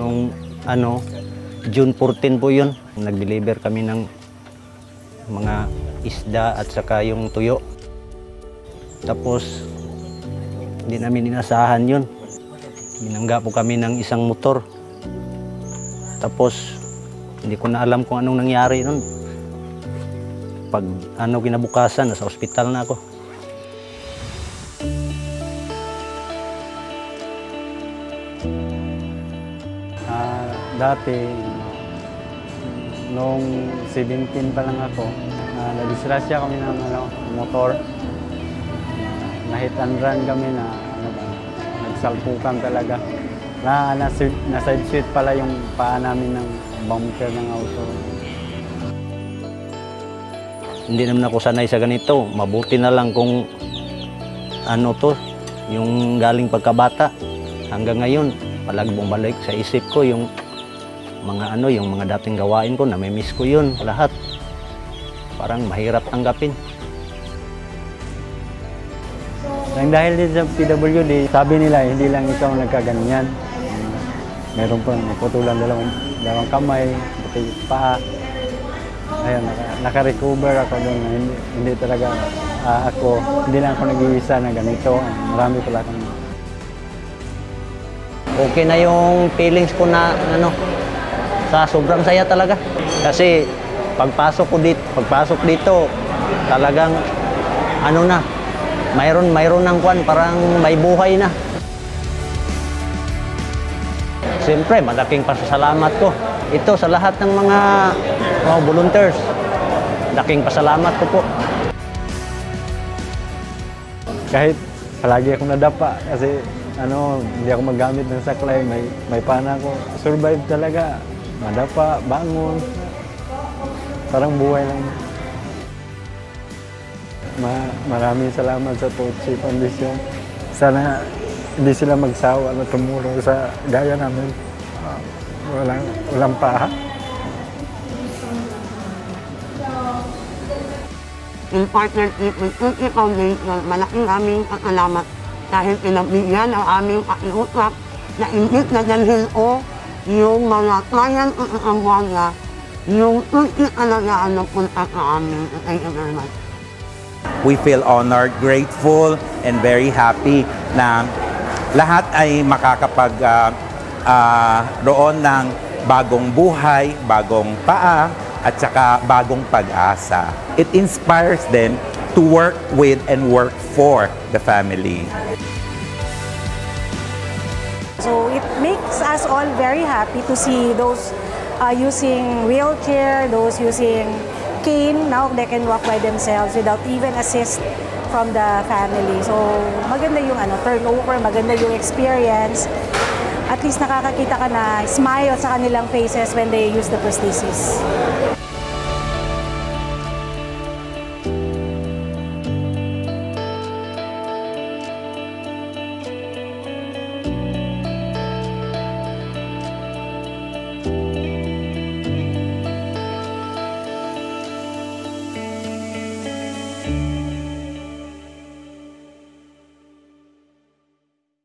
Nung June 14 po yun, nag-deliver kami ng mga isda at saka yung tuyo. Tapos, hindi namin inasahan yun. Binangga po kami ng isang motor. Tapos, hindi ko na alam kung anong nangyari nun. Pag kinabukasan, nasa ospital na ako. Dati, noong 17 pa lang ako, nadisgrasya kami ng motor. Na-hit and run kami na nagsalpukan talaga. Na-side sweep pala yung paa namin ng bumper ng auto. Hindi naman ako sanay sa ganito. Mabuti na lang kung yung galing pagkabata. Hanggang ngayon, palagi bumalik sa isip ko yung mga dating gawain ko, namimiss ko yun lahat. Parang mahirap tanggapin. Dahil din sa PWD, sabi nila hindi lang ikaw nagkaganyan. Meron pang naputulan dalawang kamay, pati paa. Ayun, naka-recover ako doon. Hindi talaga hindi lang ako nag-iisa na ganito. Marami pala kami. Okay na yung feelings ko na sa sobrang saya talaga. Kasi pagpasok dito, talagang mayroon ng parang may buhay na. Siyempre, malaking pasasalamat ko. Ito sa lahat ng mga volunteers. Malaking pasalamat ko po. Kahit palagi akong nadapa kasi hindi ako magamit ng saklay, may pana ko. Survive talaga. Madapa, bangon. Parang buhay lang. Maraming salamat sa Tochi Foundation. Sana hindi sila magsawa na tumulong sa gaya namin. Walang paha. In partnership with Tochi Foundation, malaking aming salamat dahil pinabigyan ang aming pakiusap na imbit na dalhin o yung mga client at ang na yung Tochi talaga punta sa amin. Thank you very much. We feel honored, grateful, and very happy na lahat ay roon ng bagong buhay, bagong paa, at saka bagong pag-asa. It inspires them to work with and work for the family. So it makes us all very happy to see those using wheelchair, those using cane, now they can walk by themselves without even assist from the family. So maganda yung turnover, maganda yung experience. At least nakakakita ka na smile sa kanilang faces when they use the prosthesis.